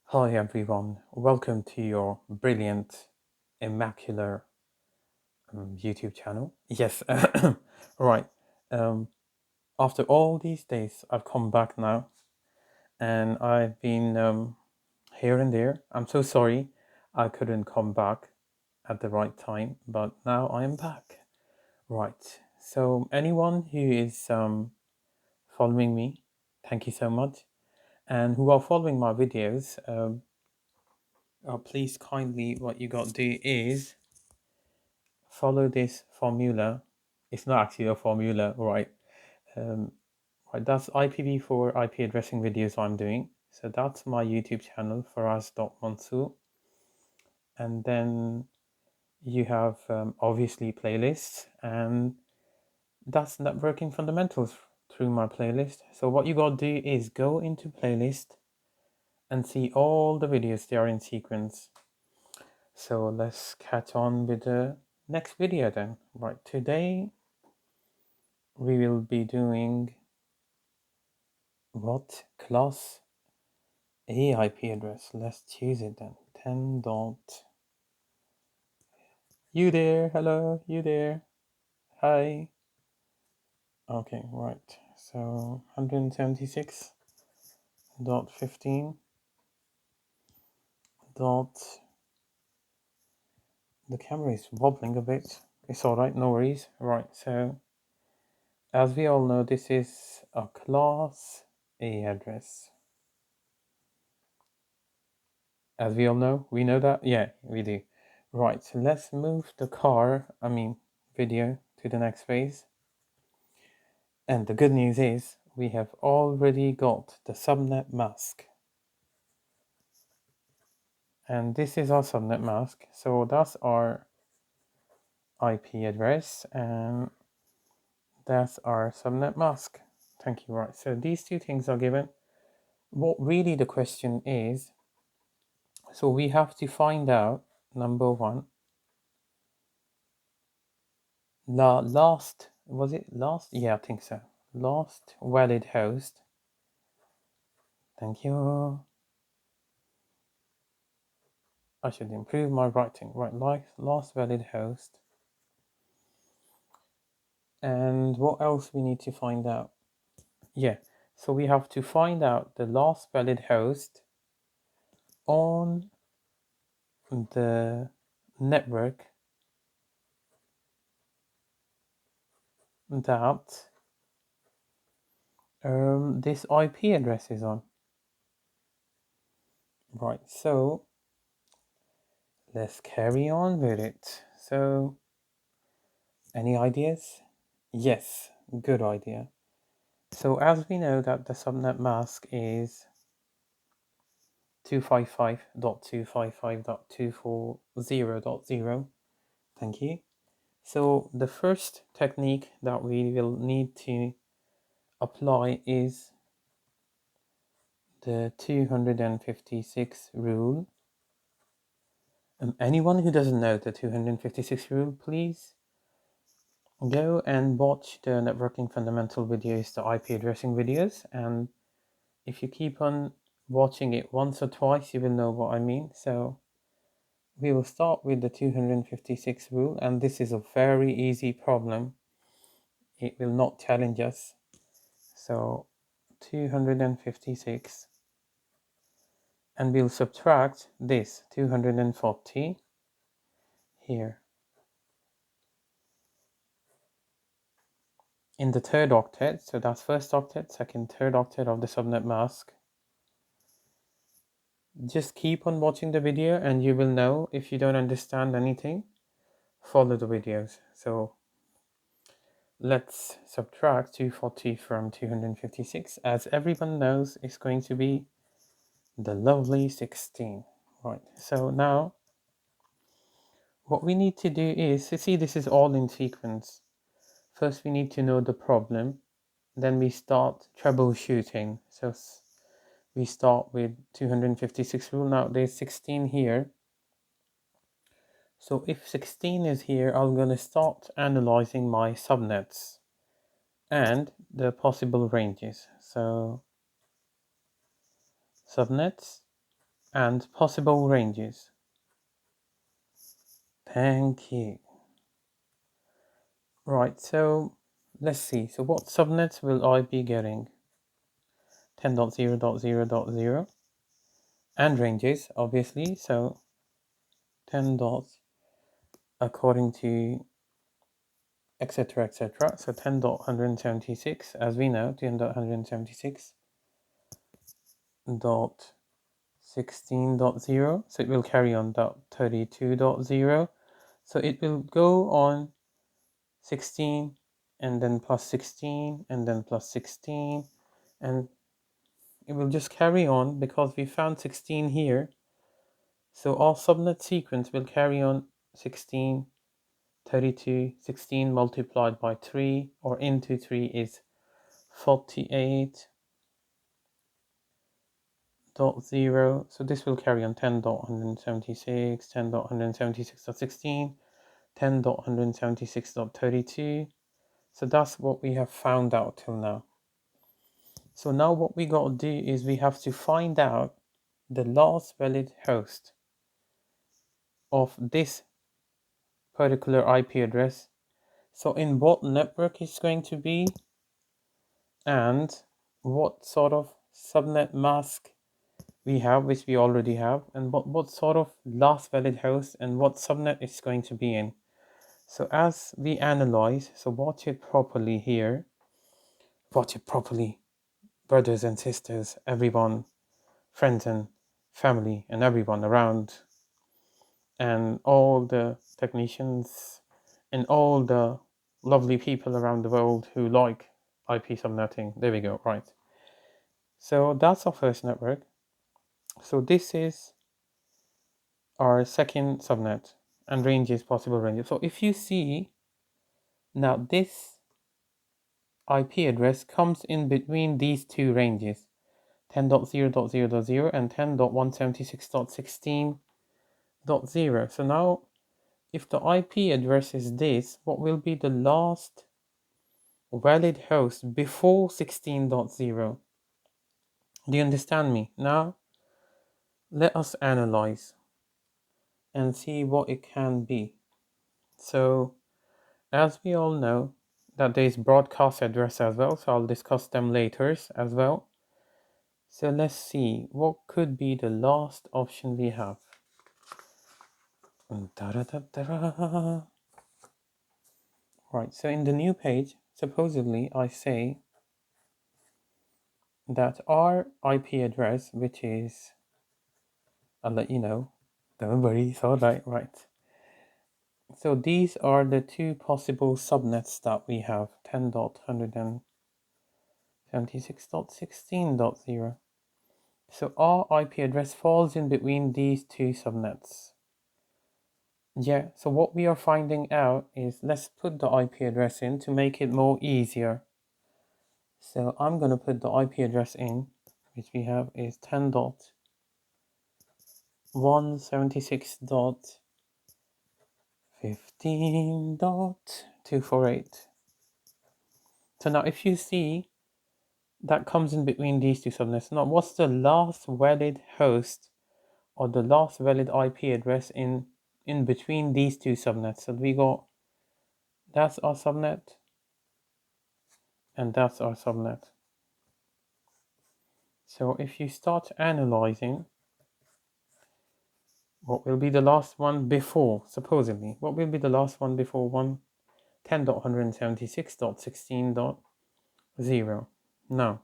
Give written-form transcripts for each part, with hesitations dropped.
Hi everyone, welcome to your brilliant, immaculate YouTube channel. Yes, right. Um, After all these days, I've come back now, and I've been here and there. I'm so sorry I couldn't come back at the right time, but now I am back. Right. So anyone who is following me, thank you so much, and who are following my videos. Please kindly, what you got to do is follow this formula. It's not actually a formula, right? Um, right, that's IPv4 IP addressing videos I'm doing. So that's my YouTube channel, faraz.mansur. And then you have obviously playlists, and that's networking fundamentals through my playlist. So what you got to do is go into playlist and see all the videos they are in sequence. So let's catch on with the next video then. Right, today we will be doing what class A IP address. Let's choose it then. 10 dot. You there? Hello, you there? Hi. Okay, right. So 176.15 dot. The camera is wobbling a bit. It's alright, no worries. Right, so as we all know, this is a class A address. As we all know, we know that? Yeah, we do. Right, so let's move the video to the next phase. And the good news is we have already got the subnet mask. And this is our subnet mask. So that's our IP address and that's our subnet mask. Thank you. Right. So these two things are given. What really the question is, so we have to find out, number one, was it last? Yeah, I think so. Last valid host. Thank you. I should improve my writing. Right, last valid host. And what else we need to find out? Yeah, so we have to find out the last valid host on the network that this IP address is on. Right, so let's carry on with it. So, any ideas? Yes, good idea. So as we know that the subnet mask is 255.255.240.0. Thank you. So the first technique that we will need to apply is the 256 rule. Anyone who doesn't know the 256 rule, please go and watch the networking fundamental videos, the IP addressing videos, and if you keep on watching it once or twice, you will know what I mean. So we will start with the 256 rule, and this is a very easy problem. It will not challenge us. So 256, and we'll subtract this 240 here. In the third octet, so that's first octet, second, third octet of the subnet mask. Just keep on watching the video and you will know. If you don't understand anything, follow the videos. So let's subtract 240 from 256. As everyone knows, it's going to be the lovely 16. Right, so now what we need to do is, see, this is all in sequence. First we need to know the problem, then we start troubleshooting. So we start with 256 rule. Now there's 16 here. So if 16 is here, I'm going to start analyzing my subnets and the possible ranges. So subnets, and possible ranges. Thank you. Right, so let's see. So what subnets will I be getting? 10.0.0.0 and ranges, obviously. So 10 dots according to etc. etc. So 10.176, as we know, 10.176 dot 16.0. So it will carry on dot 32.0. So it will go on 16 and then plus 16 and then plus 16, and it will just carry on because we found 16 here. So our subnet sequence will carry on 16, 32, 16 multiplied by 3 or into 3 is 48.0. So this will carry on 10.176, 10.176.16, 10.176.32. So that's what we have found out till now. So now what we got to do is we have to find out the last valid host of this particular IP address. So in what network it's going to be, and what sort of subnet mask we have, which we already have, and what sort of last valid host and what subnet it's going to be in. So as we analyze, so watch it properly here. Watch it properly, brothers and sisters, everyone, friends and family, and everyone around, and all the technicians, and all the lovely people around the world who like IP subnetting. There we go, right. So that's our first network. So this is our second subnet, and ranges, possible ranges. So if you see, now this IP address comes in between these two ranges, 10.0.0.0 and 10.176.16.0. So now, if the IP address is this, what will be the last valid host before 16.0? Do you understand me? Now, let us analyze and see what it can be. So, as we all know, that there is broadcast address as well, so I'll discuss them later as well. So let's see, what could be the last option we have? Right, so in the new page, supposedly I say that our IP address, which is, I'll let you know, don't worry, it's alright, right. So these are the two possible subnets that we have, 10.176.16.0. So our IP address falls in between these two subnets. Yeah, so what we are finding out is, let's put the IP address in to make it more easier. So I'm going to put the IP address in, which we have is 10.176.15.248. So now if you see, that comes in between these two subnets. Now what's the last valid host or the last valid IP address in between these two subnets? So we got, that's our subnet, and that's our subnet. So if you start analyzing, what will be the last one before, supposedly, what will be the last one before 10.176.16.0? Now,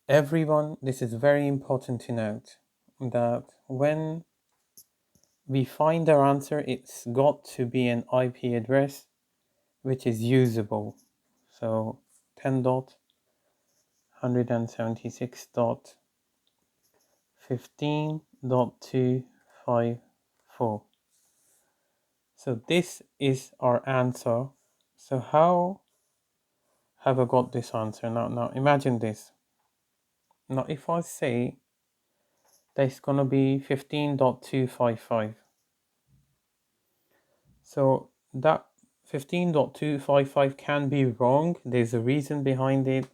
everyone, this is very important to note, that when we find our answer, it's got to be an IP address which is usable. So 10.176.15.254. So this is our answer. So how have I got this answer? Now imagine this. Now if I say there's gonna be 15.255. So that 15.255 can be wrong. There's a reason behind it,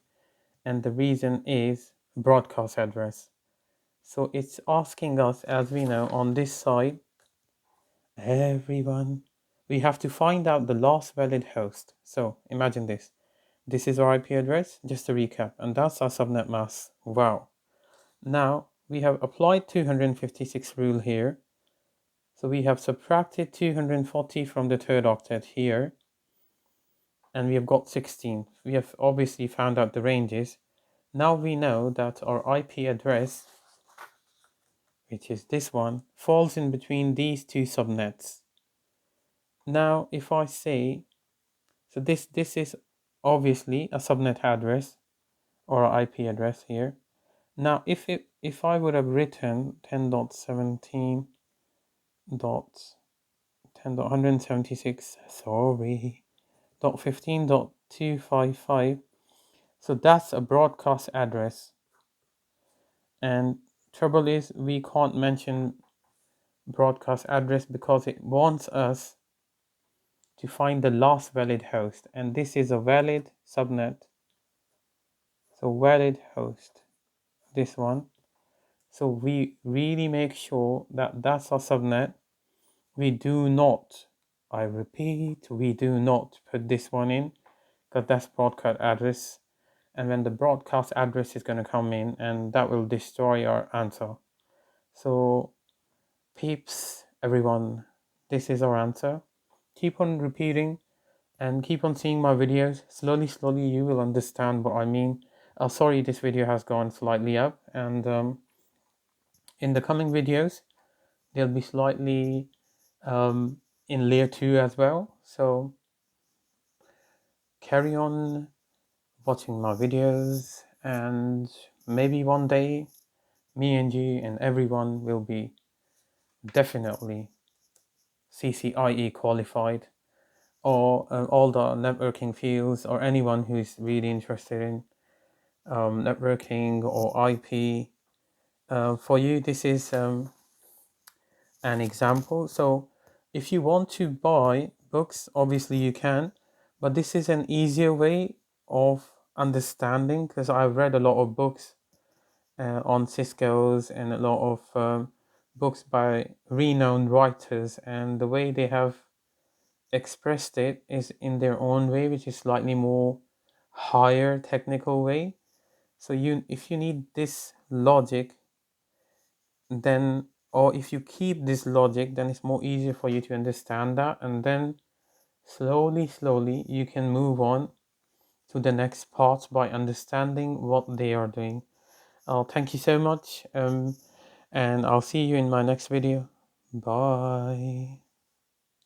and the reason is broadcast address. So it's asking us, as we know, on this side, everyone, we have to find out the last valid host. So imagine this. This is our IP address, just to recap, and that's our subnet mask. Wow. Now we have applied 256 rule here. So we have subtracted 240 from the third octet here, and we have got 16. We have obviously found out the ranges. Now we know that our IP address, which is this one, falls in between these two subnets. Now if I say, so this is obviously a subnet address or IP address here. Now if I would have written 10.17 dot 10.176, sorry, dot 15.255, so that's a broadcast address. And trouble is, we can't mention broadcast address because it wants us to find the last valid host, and this is a valid subnet. So valid host, this one. So we really make sure that that's our subnet. We do not, I repeat, we do not put this one in, because that's broadcast address, and when the broadcast address is going to come in, and that will destroy our answer. So peeps, everyone, this is our answer. Keep on repeating and keep on seeing my videos. Slowly you will understand what I mean. Sorry, this video has gone slightly up, and in the coming videos they'll be slightly in layer 2 as well. So carry on watching my videos, and maybe one day me and you and everyone will be definitely CCIE qualified, or all the networking fields, or anyone who's really interested in networking or IP. For you, this is an example. So if you want to buy books, obviously you can, but this is an easier way of understanding, because I've read a lot of books on Cisco's, and a lot of books by renowned writers, and the way they have expressed it is in their own way, which is slightly more higher technical way. So if you need this logic, then, or if you keep this logic, then it's more easier for you to understand that, and then slowly you can move on to the next part by understanding what they are doing. Thank you so much, and I'll see you in my next video. Bye.